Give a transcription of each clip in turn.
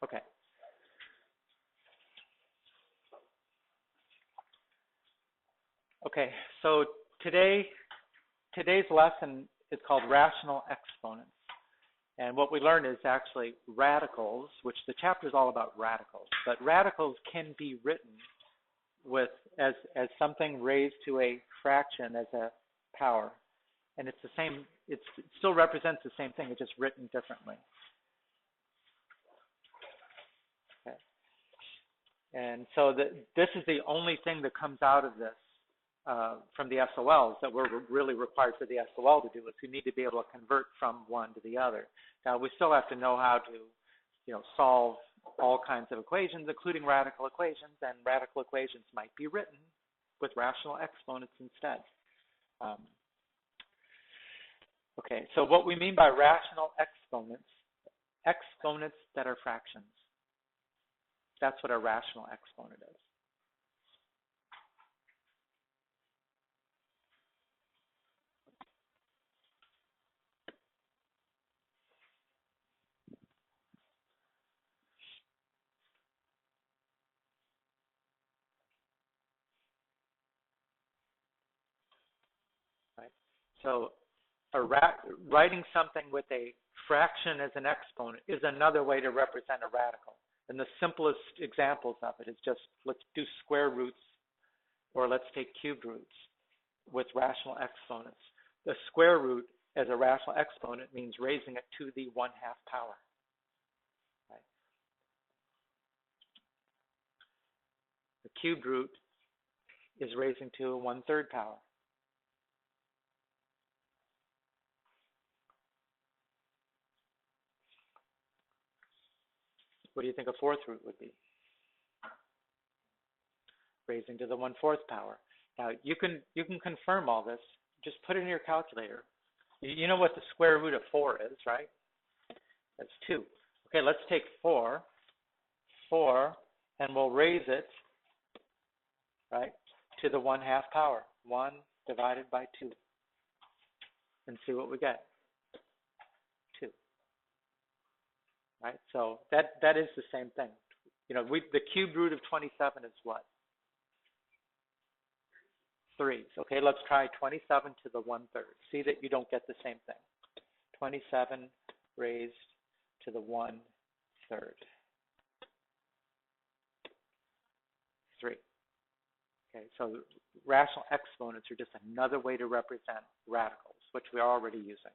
Okay. Okay, so today's lesson is called rational exponents. And what we learned is actually radicals, which the chapter is all about radicals. But radicals can be written with as something raised to a fraction as a power. And it's the same, it still represents the same thing, it's just written differently. Okay. And so this is the only thing that comes out of this from the SOLs that we're really required for the SOL to do, is we need to be able to convert from one to the other. Now, we still have to know how to, solve all kinds of equations, including radical equations, and radical equations might be written with rational exponents instead. Okay, so what we mean by rational exponents that are fractions. That's what a rational exponent is. Right? So writing something with a fraction as an exponent is another way to represent a radical. And the simplest examples of it is just, let's do square roots, or let's take cubed roots with rational exponents. The square root as a rational exponent means raising it to the 1/2 power. Right? The cubed root is raising to a 1/3 power. What do you think a fourth root would be? Raising to the 1/4 power. Now you can confirm all this. Just put it in your calculator. You know what the square root of 4 is, right? That's 2. Okay, let's take 4, and we'll raise it, right, to the 1/2 power. 1 divided by 2. And see what we get. 2. Right? So that is the same thing. The cubed root of 27 is what? 3. Okay, let's try 27 to the 1/3. See that you don't get the same thing. 27 raised to the 1/3. 3. Okay, so rational exponents are just another way to represent radicals, which we're already using.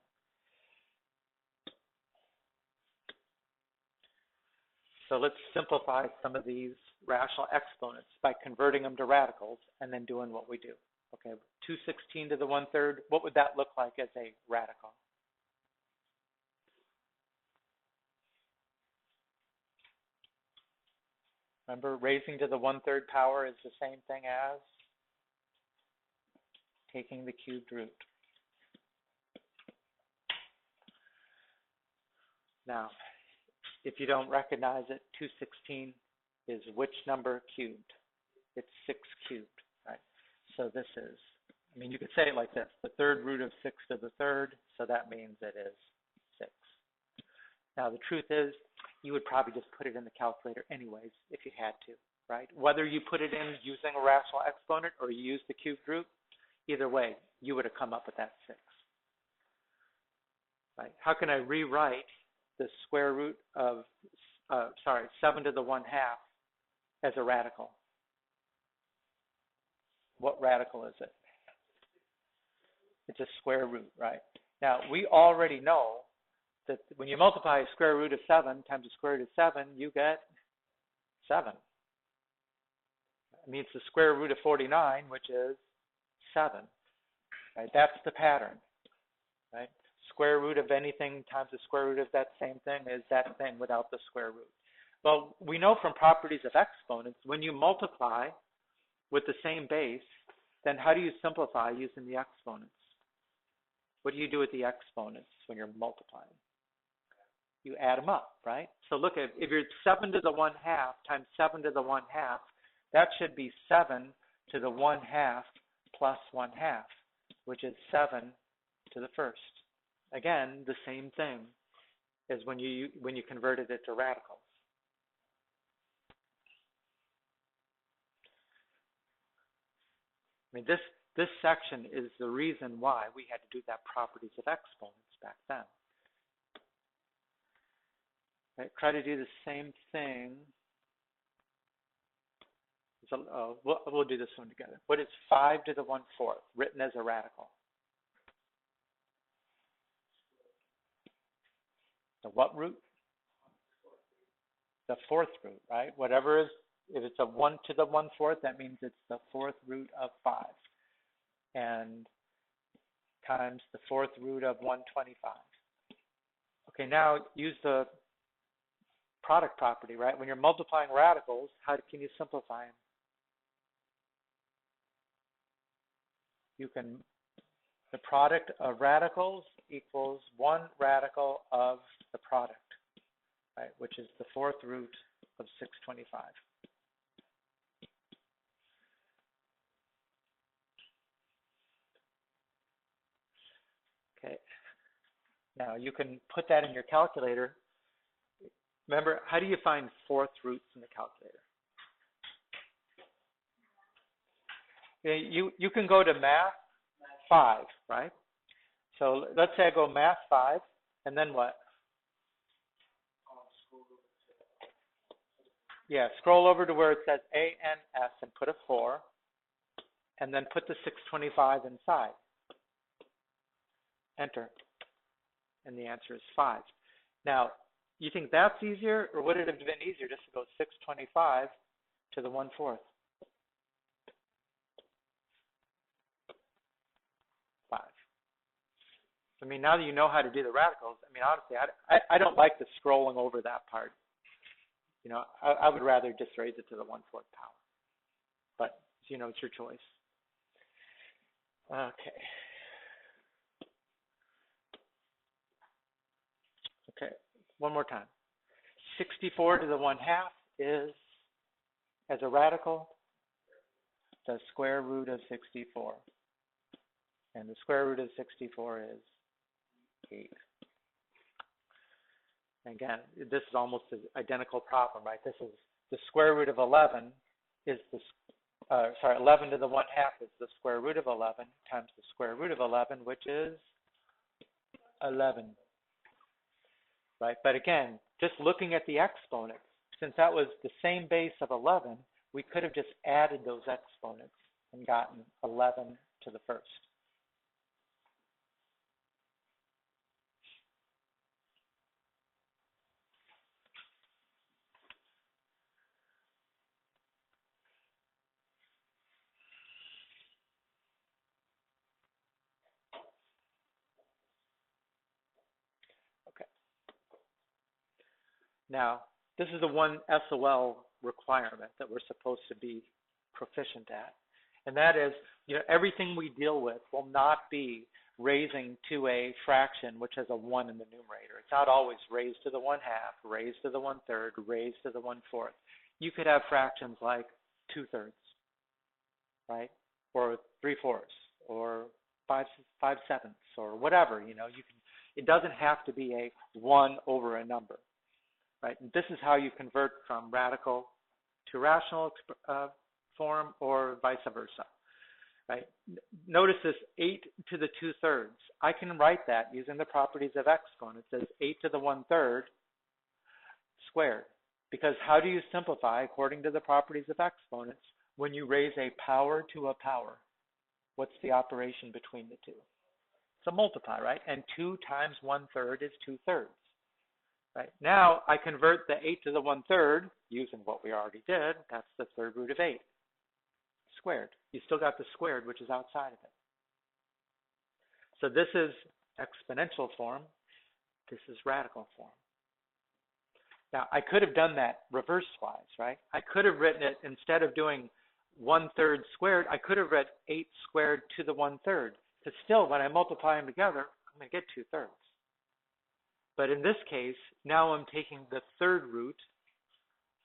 So let's simplify some of these rational exponents by converting them to radicals and then doing what we do. Okay, 216 to the 1/3, what would that look like as a radical? Remember, raising to the 1/3 power is the same thing as taking the cubed root. Now, if you don't recognize it, 216 is which number cubed? It's 6 cubed, right? So this is, you could say it like this, the 3rd root of 6 to the 3rd, so that means it is 6. Now, the truth is, you would probably just put it in the calculator anyways if you had to, right? Whether you put it in using a rational exponent or you use the cubed root, either way, you would have come up with that 6. Right? How can I rewrite the square root of, 7 to the 1/2 as a radical? What radical is it? It's a square root, right? Now, we already know that when you multiply a square root of 7 times the square root of 7, you get 7. It means the square root of 49, which is 7. Right? That's the pattern, right? Square root of anything times the square root of that same thing is that thing without the square root. Well, we know from properties of exponents, when you multiply with the same base, then how do you simplify using the exponents? What do you do with the exponents when you're multiplying? You add them up, right? So look, if you're 7 to the 1/2 times 7 to the 1/2, that should be 7 to the 1/2 plus 1/2, which is 7 to the 1st. Again, the same thing as when you converted it to radicals. I mean, this section is the reason why we had to do that properties of exponents back then. Right, try to do the same thing. So, we'll do this one together. What is 5 to the 1/4 written as a radical? The what root? The fourth root, right? Whatever is, if it's a 1 to the 1/4, that means it's the fourth root of 5. And times the fourth root of 125. Okay, now use the product property, right? When you're multiplying radicals, how can you simplify them? You can, the product of radicals equals 1 radical of the product, right? Which is the fourth root of 625. Okay. Now you can put that in your calculator. Remember, how do you find fourth roots in the calculator? You can go to math 5, right? So let's say I go math 5, and then what? Yeah, scroll over to where it says ANS and put a 4, and then put the 625 inside. Enter. And the answer is 5. Now, you think that's easier, or would it have been easier just to go 625 to the 1/4? 5. I mean, now that you know how to do the radicals, I mean, honestly, I don't like the scrolling over that part. You know, I would rather just raise it to the 1/4 power. But, you know, it's your choice. Okay. Okay, one more time. 64 to the 1/2 is, as a radical, the square root of 64. And the square root of 64 is 8. Again, this is almost an identical problem, right? This is the square root of 11 is the, 11 to the 1/2 is the square root of 11 times the square root of 11, which is 11. Right? But again, just looking at the exponents, since that was the same base of 11, we could have just added those exponents and gotten 11 to the first. Okay. Now, this is the one SOL requirement that we're supposed to be proficient at. And that is, you know, everything we deal with will not be raising to a fraction which has a 1 in the numerator. It's not always raised to the 1/2, raised to the 1/3, raised to the 1/4. You could have fractions like 2/3, right? Or 3/4, or 5/7, or whatever, you know. It doesn't have to be a 1 over a number. Right? And this is how you convert from radical to rational form, or vice versa. Right? Notice this 8 to the 2/3. I can write that using the properties of exponents as 8 to the 1/3 squared. Because how do you simplify according to the properties of exponents when you raise a power to a power? What's the operation between the two? It's a multiply, right? And 2 times 1/3 is 2/3. Right. Now I convert the 8 to the 1/3 using what we already did. That's the third root of 8 squared. You still got the squared, which is outside of it. So this is exponential form. This is radical form. Now I could have done that reverse-wise, right? I could have written it, instead of doing 1/3 squared, I could have read 8 squared to the 1/3. Because still, when I multiply them together, I'm going to get 2/3. But in this case, now I'm taking the third root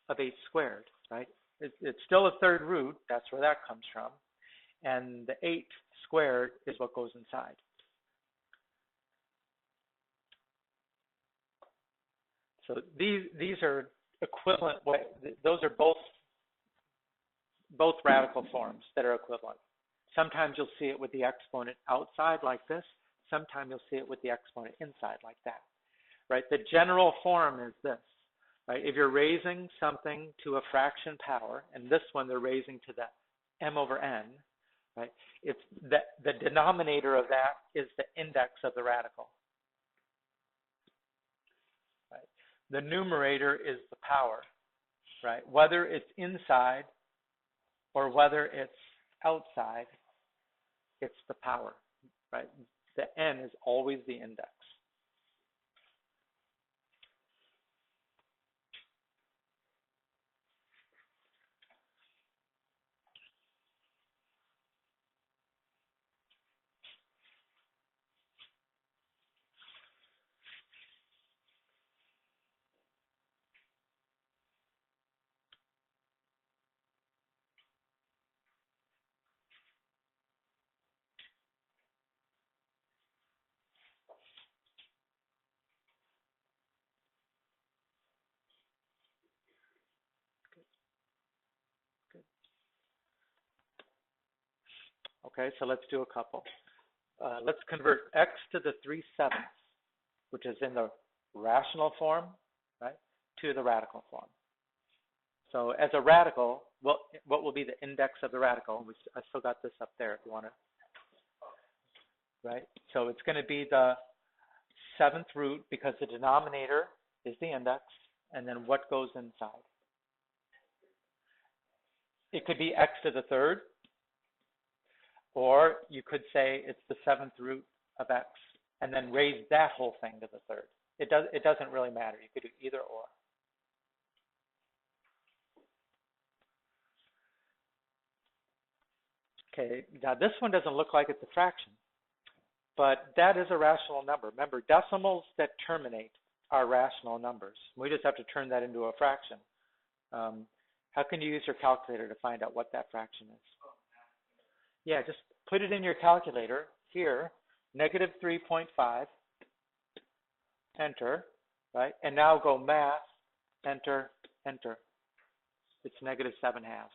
of 8 squared, right? It's still a third root. That's where that comes from. And the 8 squared is what goes inside. So these are equivalent. Those are both radical forms that are equivalent. Sometimes you'll see it with the exponent outside like this. Sometimes you'll see it with the exponent inside like that, right? The general form is this, right? If you're raising something to a fraction power, and this one they're raising to the m over n, right? It's the denominator of that is the index of the radical, right? The numerator is the power, right? Whether it's inside or whether it's outside, it's the power, right? The n is always the index. Good. Okay, so let's do a couple. Let's convert x to the 3/7, which is in the rational form, right, to the radical form. So as a radical, what will be the index of the radical? I still got this up there if you want to, right? So it's going to be the 7th root because the denominator is the index, and then what goes inside. It could be x to the 3rd, or you could say it's the 7th root of x, and then raise that whole thing to the 3rd. It doesn't really matter. You could do either or. Okay, now this one doesn't look like it's a fraction, but that is a rational number. Remember, decimals that terminate are rational numbers. We just have to turn that into a fraction. How can you use your calculator to find out what that fraction is? Yeah, just put it in your calculator here, negative 3.5, enter, right? And now go math, enter, enter. It's negative 7/2.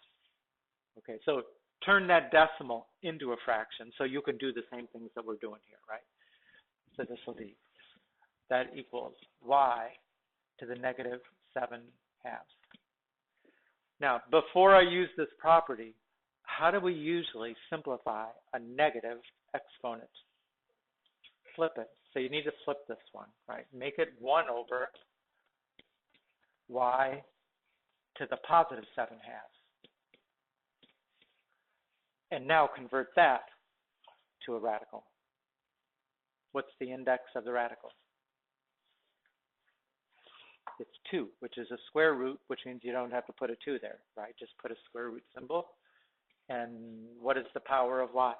Okay, so turn that decimal into a fraction so you can do the same things that we're doing here, right? So this will be, that equals y to the negative 7/2. Now, before I use this property, how do we usually simplify a negative exponent? Flip it. So you need to flip this one, right? Make it 1 over y to the positive 7/2. And now convert that to a radical. What's the index of the radical? It's 2, which is a square root, which means you don't have to put a 2 there, right? Just put a square root symbol. And what is the power of y?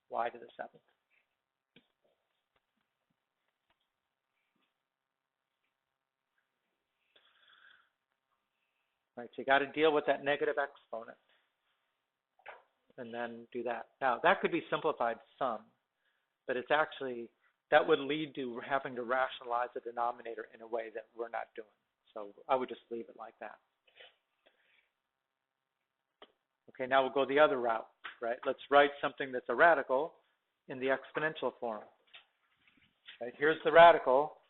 Y to the 7th. Right, so you got to deal with that negative exponent and then do that. Now, that could be simplified some, but it's actually, that would lead to having to rationalize the denominator in a way that we're not doing. So I would just leave it like that. Okay, now we'll go the other route, right? Let's write something that's a radical in the exponential form. Right, here's the radical,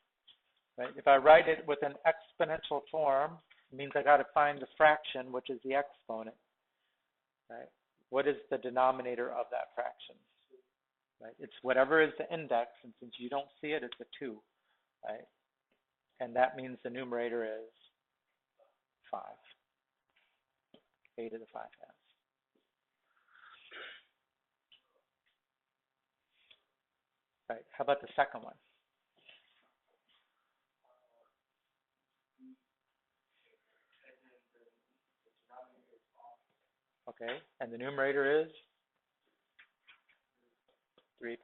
right? If I write it with an exponential form, it means I got to find the fraction, which is the exponent, right? What is the denominator of that fraction? Right? It's whatever is the index, and since you don't see it, it's a 2, right? And that means the numerator is 5, a to the 5/2. Right, how about the second one? Okay, and the numerator is 3/5.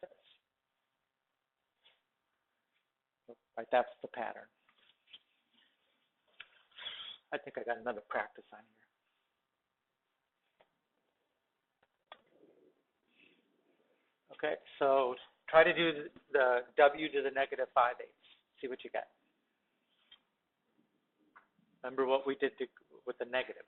Right, that's the pattern. I think I got another practice on here. Okay, so try to do the w to the negative 5/8. See what you get. Remember what we did with the negative.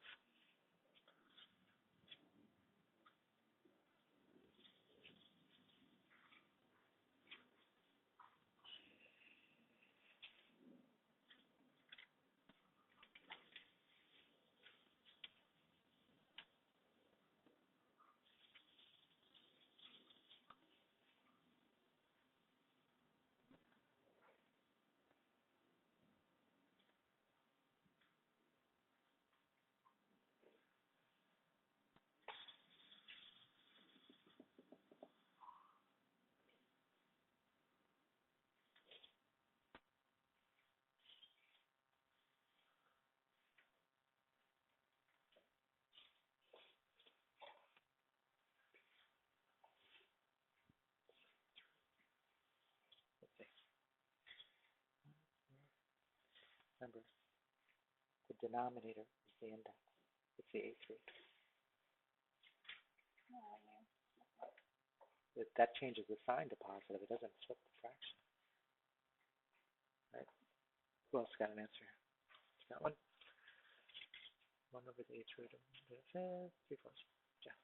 Remember, the denominator is the index. It's the eighth root. That changes the sign to positive. It doesn't flip the fraction. Right? Who else got an answer here? Got one? 1 over the eighth root of 3/4. Yeah.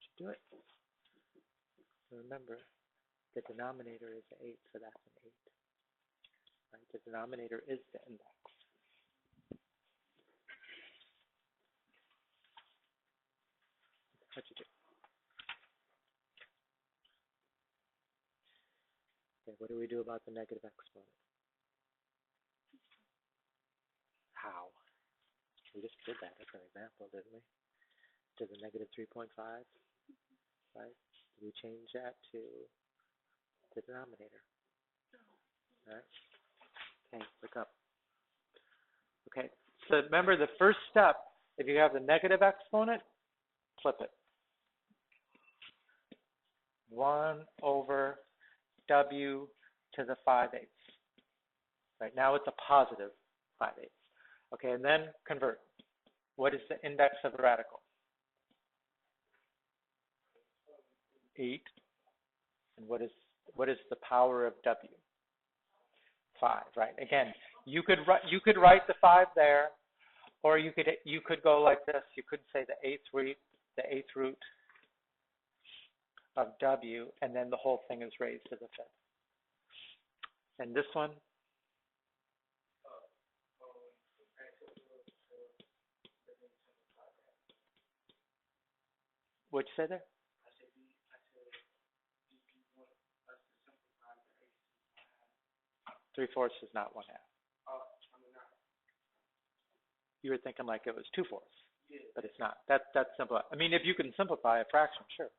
Should do it. So remember, the denominator is 8, so that's an 8. Right? The denominator is the index. How'd you do? Okay, what do we do about the negative exponent? How? We just did that as an example, didn't we? To the negative 3.5, right? Did we change that to the denominator? All right. Okay, look up. Okay, so remember the first step, if you have the negative exponent, flip it. 1 over w to the 5/8. Right, now it's a positive 5/8. Okay, and then convert. What is the index of the radical? 8. And what is the power of w? 5, right? Again, you could write the 5 there, or you could go like this. You could say the eighth root of w, and then the whole thing is raised to the 5th. And this one, what'd you say there? 3/4 is not 1/2. You were thinking like it was 2/4, but it's not. That's simple. I mean, if you can simplify a fraction, sure.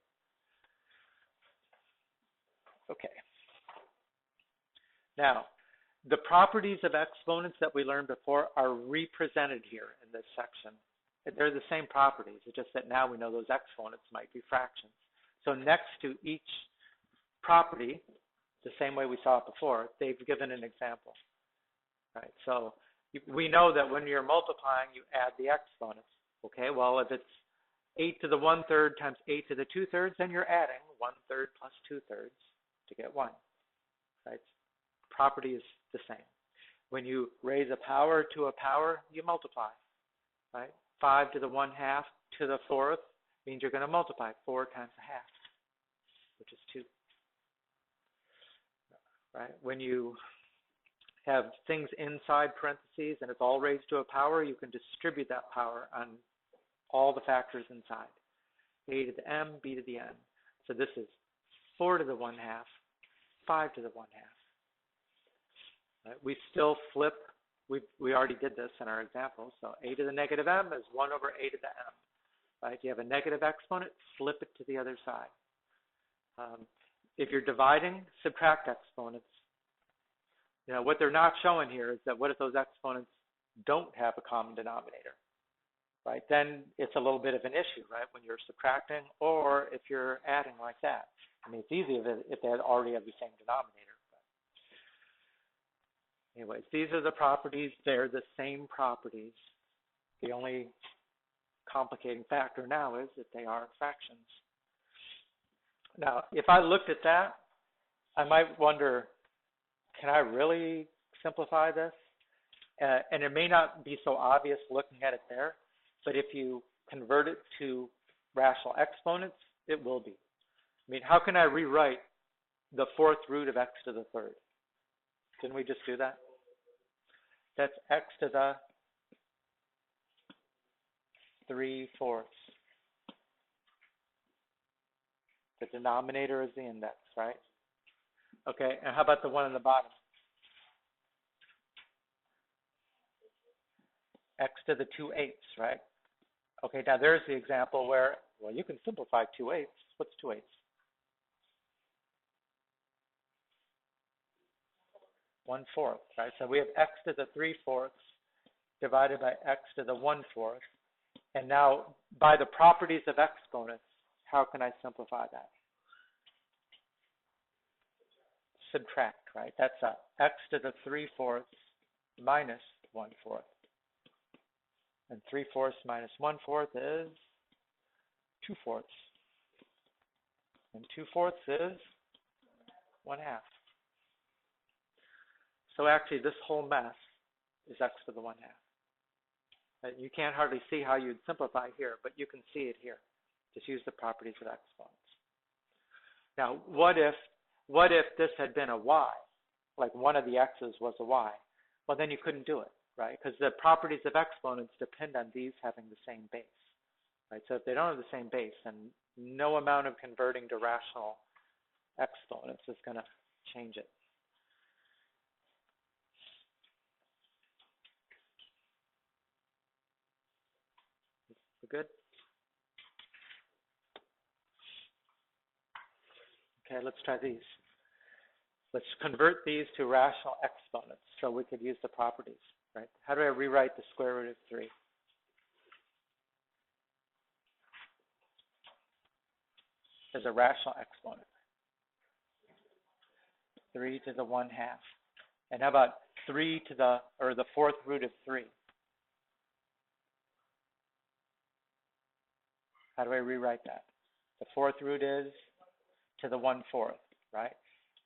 Okay. Now, the properties of exponents that we learned before are represented here in this section. They're the same properties. It's just that now we know those exponents might be fractions. So next to each property, the same way we saw it before, they've given an example. Right? So we know that when you're multiplying, you add the exponents. Okay, well, if it's 8 to the 1/3 times 8 to the 2/3, then you're adding 1/3 plus 2/3 to get 1. Right? Property is the same. When you raise a power to a power, you multiply. Right? 5 to the 1/2 to the 4th means you're going to multiply 4 times a half, which is 2. Right? When you have things inside parentheses and it's all raised to a power, you can distribute that power on all the factors inside. A to the m, b to the n. So this is 4 to the 1/2, 5 to the 1/2. Right? We still flip. We already did this in our example. So a to the negative m is 1 over a to the m. Right? You have a negative exponent, flip it to the other side. If you're dividing, subtract exponents. You know, what they're not showing here is that what if those exponents don't have a common denominator? Right? Then it's a little bit of an issue, right, when you're subtracting or if you're adding like that. I mean, it's easy if they already have the same denominator. But anyways, these are the properties. They're the same properties. The only complicating factor now is that they are fractions. Now, if I looked at that, I might wonder, can I really simplify this? And it may not be so obvious looking at it there, but if you convert it to rational exponents, it will be. I mean, how can I rewrite the 4th root of x to the 3rd? Didn't we just do that? That's x to the 3/4. The denominator is the index, right? Okay, and how about the one on the bottom? X to the 2/8, right? Okay, now there's the example where, well, you can simplify 2/8. What's 2/8? 1/4, right? So we have x to the 3/4 divided by x to the 1/4. And now, by the properties of exponents, how can I simplify that? subtract, right? That's x to the 3/4 minus 1/4. And 3/4 minus 1/4 is 2/4. And 2/4 is 1/2. So actually this whole mess is x to the 1/2. You can't hardly see how you'd simplify here, but you can see it here. Just use the properties of exponents. Now, what if this had been a y, like one of the x's was a y? Well, then you couldn't do it, right? Because the properties of exponents depend on these having the same base, right? So if they don't have the same base, then no amount of converting to rational exponents is going to change it. We're good? Okay, let's try these. Let's convert these to rational exponents so we could use the properties, right? How do I rewrite the square root of 3? As a rational exponent. 3 to the 1/2. And how about 3 to the 4th root of 3? How do I rewrite that? The 4th root is to the 1/4, right?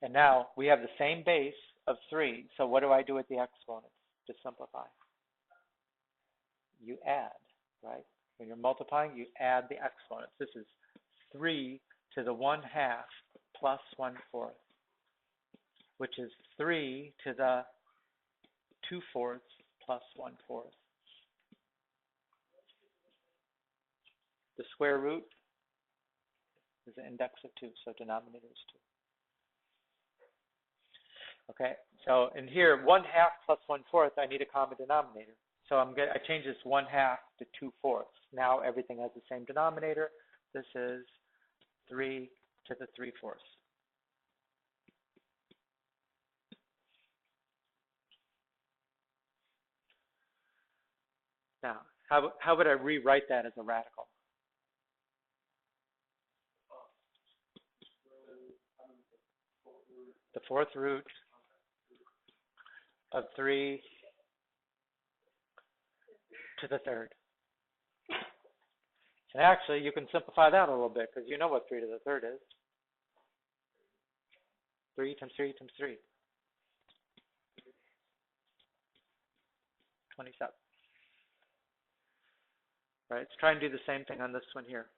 And now we have the same base of 3, so what do I do with the exponents to simplify? You add, right? When you're multiplying, you add the exponents. This is 3 to the 1/2 plus 1/4, which is 3 to the 2/4 plus 1/4. The square root is an index of 2, so denominator is 2. Okay, so in here, 1/2 plus 1/4, I need a common denominator. So I change this 1/2 to 2/4. Now everything has the same denominator. This is 3 to the 3/4. Now, how would I rewrite that as a radical? The 4th root of 3 to the 3rd. And actually, you can simplify that a little bit because you know what 3 to the 3rd is. 3 times 3 times 3. 27. Right, let's try and do the same thing on this one here.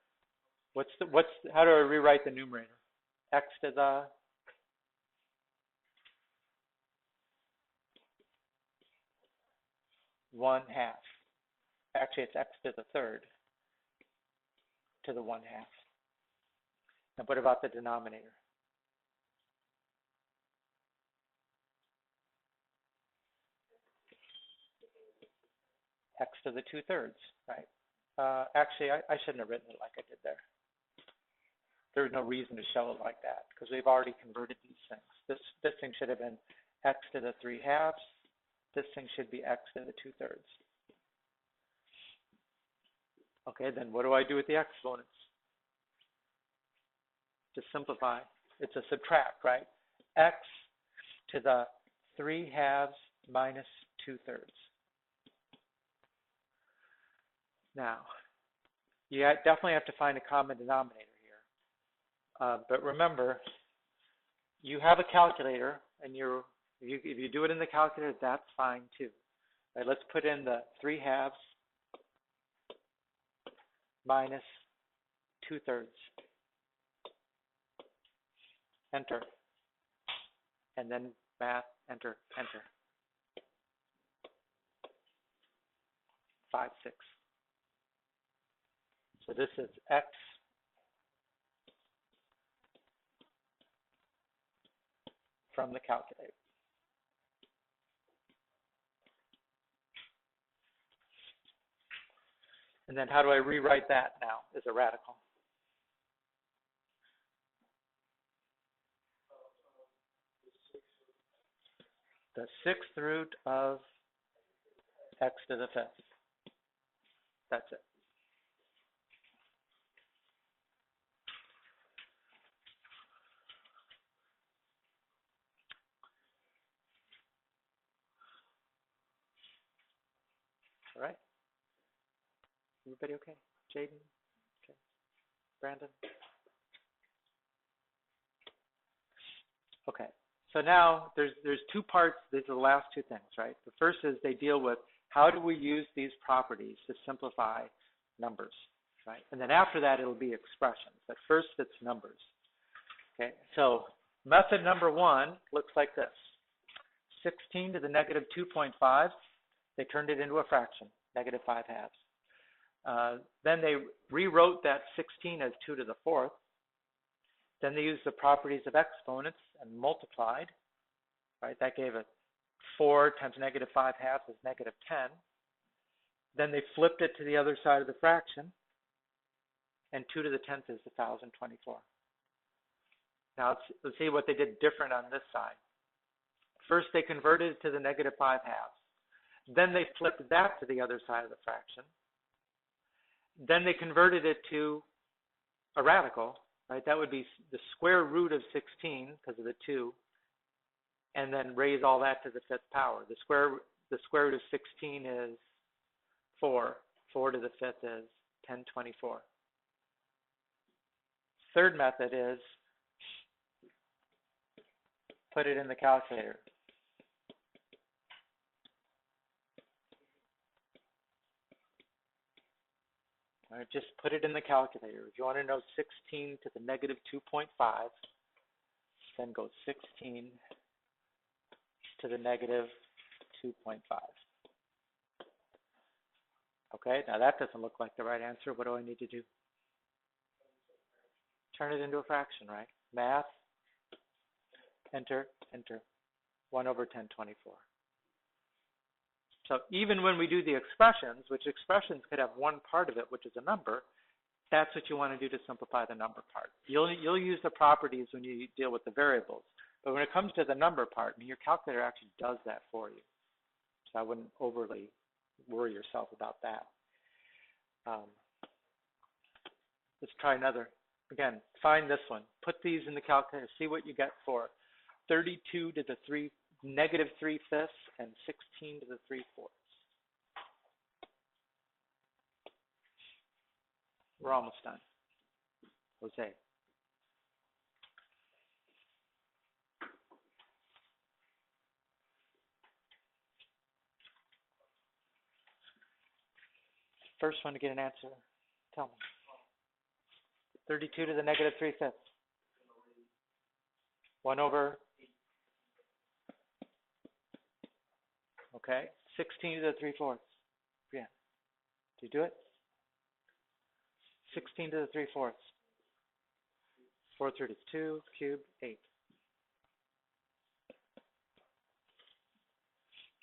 How do I rewrite the numerator? X to the 1/2. Actually, it's x to the 3rd to the 1/2. Now, what about the denominator? X to the 2/3, right? Actually, I shouldn't have written it like I did there. There's no reason to show it like that because we've already converted these things. This thing should have been x to the 3/2. This thing should be x to the 2/3. Okay, then what do I do with the exponents? To simplify, it's a subtract, right? X to the 3/2 minus 2/3. Now, you definitely have to find a common denominator here. But remember, you have a calculator, and if you do it in the calculator, that's fine too. All right, let's put in the 3/2 minus 2/3. Enter. And then math, enter, enter. 5, 6. So this is x from the calculator. And then how do I rewrite that now as a radical? The 6th root of x to the 5th. That's it. All right. Everybody okay? Jaden? Okay. Brandon? Okay. So now there's two parts. These are the last two things, right? The first is they deal with how do we use these properties to simplify numbers, right? And then after that, it'll be expressions. But first, it's numbers. Okay. So method number one looks like this. 16 to the negative 2.5, they turned it into a fraction, negative 5 halves. Then they rewrote that 16 as 2 to the 4th. Then they used the properties of exponents and multiplied, right? That gave it 4 times negative 5 halves is negative 10. Then they flipped it to the other side of the fraction, and 2 to the 10th is 1,024. Now let's see what they did different on this side. First, they converted it to the negative 5 halves. Then they flipped that to the other side of the fraction. Then they converted it to a radical, right? That would be the square root of 16 because of the 2, and then raise all that to the 5th power. The square root of 16 is 4. 4 to the 5th is 1024. Third method is put it in the calculator. All right, just put it in the calculator. If you want to know 16 to the negative 2.5, then go 16 to the negative 2.5. Okay, now that doesn't look like the right answer. What do I need to do? Turn it into a fraction, right? Math, enter, enter. 1 over 1024. So even when we do the expressions, which expressions could have one part of it, which is a number, that's what you want to do to simplify the number part. You'll use the properties when you deal with the variables. But when it comes to the number part, your calculator actually does that for you. So I wouldn't overly worry yourself about that. Let's try another. Again, find this one. Put these in the calculator. See what you get for 32 to the negative 3/5 and 16 to the 3/4. We're almost done. Jose. First one to get an answer, tell me. 32 to the negative 3/5. 1 over. Okay. 16 to the 3/4. Yeah. Do you do it? 16 to the 3/4. 4 thirds is 2, cubed 8.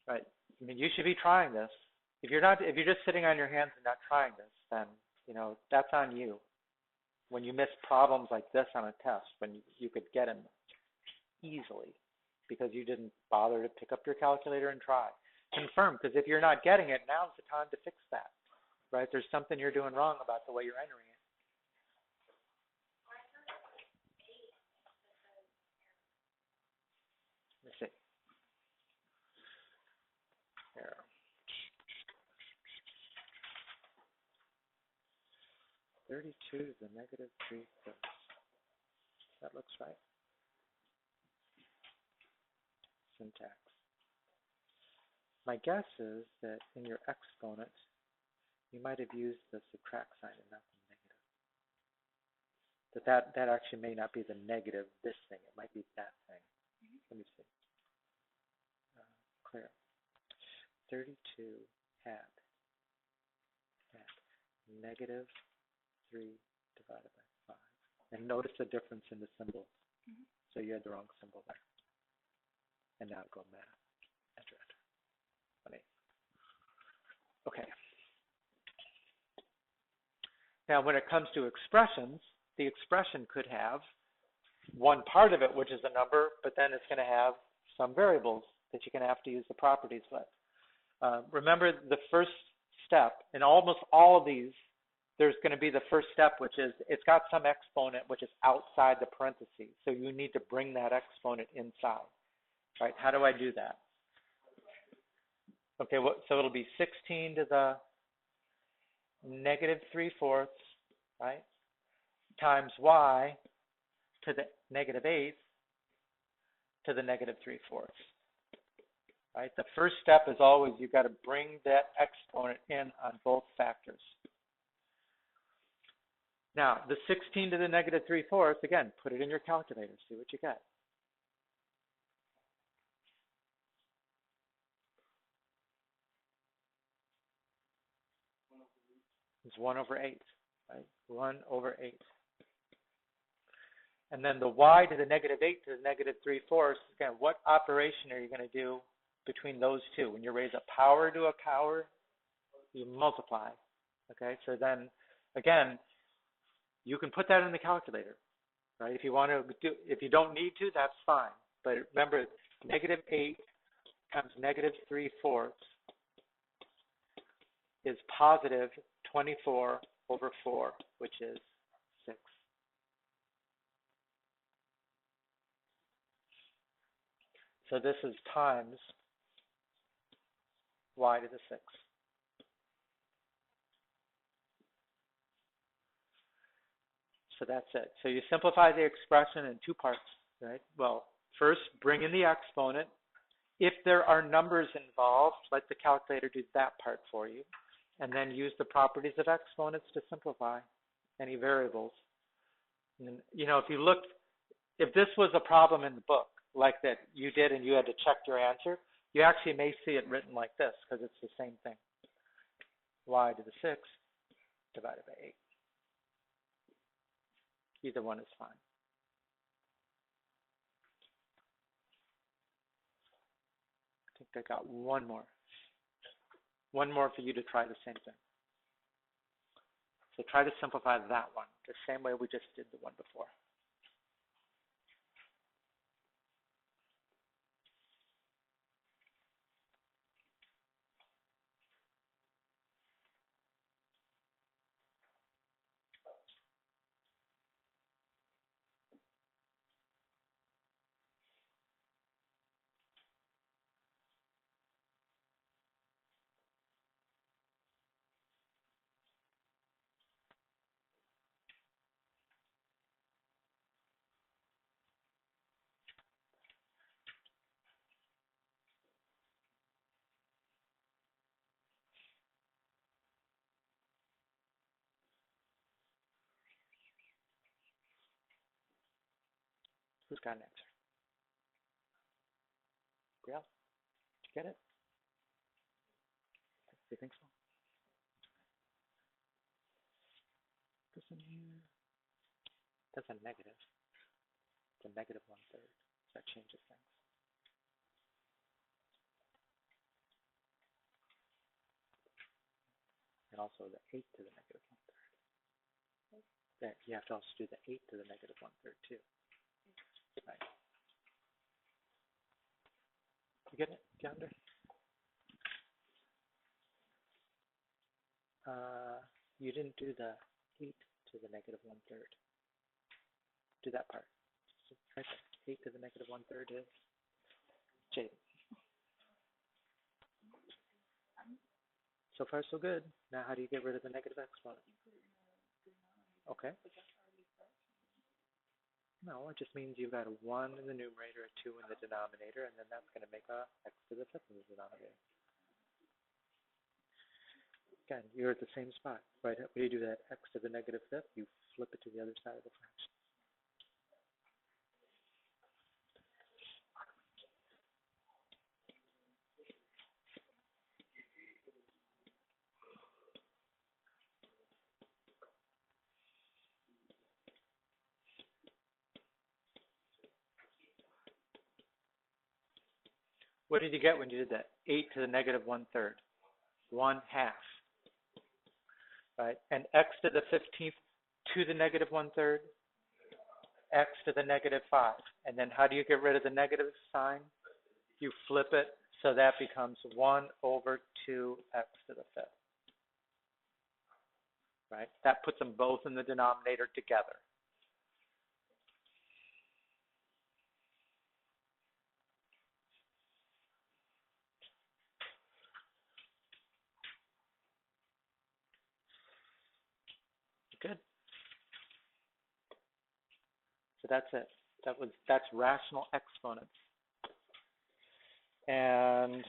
Right. I mean, you should be trying this. If you're just sitting on your hands and not trying this, then that's on you. When you miss problems like this on a test, when you could get them easily because you didn't bother to pick up your calculator and try. Confirm, because if you're not getting it, now's the time to fix that. Right? There's something you're doing wrong about the way you're entering it. Let's see. Here. $32 to the negative 3/5. That looks right. Syntax. My guess is that in your exponent, you might have used the subtract sign and not the negative. That actually may not be the negative, this thing. It might be that thing. Let me see. Clear. 32 hat negative 3 divided by 5. And notice the difference in the symbols. So you had the wrong symbol there. And now go math. Enter, enter. 1, 8. Okay. Now, when it comes to expressions, the expression could have one part of it, which is a number, but then it's going to have some variables that you're going to have to use the properties with. Remember the first step, in almost all of these, there's going to be the first step, which is it's got some exponent which is outside the parentheses. So you need to bring that exponent inside. Right? How do I do that? Okay, so it'll be 16 to the negative 3/4, right, times y to the negative 8th to the negative 3/4. Right? The first step is always you've got to bring that exponent in on both factors. Now, the 16 to the negative 3/4, again, put it in your calculator, see what you get. It's 1/8, right? 1/8. And then the y to the negative 8 to the negative 3/4, again, what operation are you going to do between those two? When you raise a power to a power, you multiply. Okay, so then, again, you can put that in the calculator, right? If you want to do, if you don't need to, that's fine. But remember, negative 8 times negative 3/4 is positive 24/4, which is 6. So this is times y to the 6. So that's it. So you simplify the expression in two parts, right? Well, first, bring in the exponent. If there are numbers involved, let the calculator do that part for you. And then use the properties of exponents to simplify any variables. And, you know, if you looked, if this was a problem in the book, like that you did and you had to check your answer, you actually may see it written like this because it's the same thing. Y to the 6 divided by 8. Either one is fine. I think I got one more. One more for you to try the same thing. So try to simplify that one the same way we just did the one before. Who's got an answer? Yeah? Did you get it? Do you think so? This in here. That's a negative. It's a negative 1/3. So that changes things. And also the 8 to the negative 1/3. That you have to also do the 8 to the negative 1/3 too. Right. You get it, Yonder? You didn't do the 8 to the negative 1/3. Do that part. Right there. 8 to the negative 1/3 is J. So far, so good. Now, how do you get rid of the negative exponent? Okay. No, it just means you've got a 1 in the numerator, a 2 in the denominator, and then that's going to make a x to the 5th in the denominator. Again, you're at the same spot, right? When you do that x to the negative 5th, you flip it to the other side of the fraction. What did you get when you did that? 8 to the negative 1/3. 1/2. Right? And x to the 15th to the negative 1/3, x to the negative 5. And then how do you get rid of the negative sign? You flip it, so that becomes 1/2x to the 5th. Right? That puts them both in the denominator together. Good. So that's it. That's rational exponents. And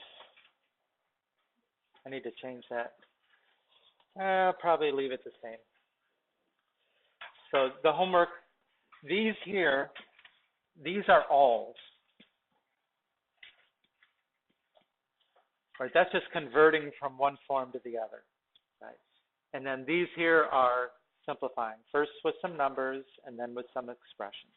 I need to change that. I'll probably leave it the same. So the homework, these here, these are alls. Right, that's just converting from one form to the other. Right. And then these here are simplifying. First with some numbers and then with some expressions.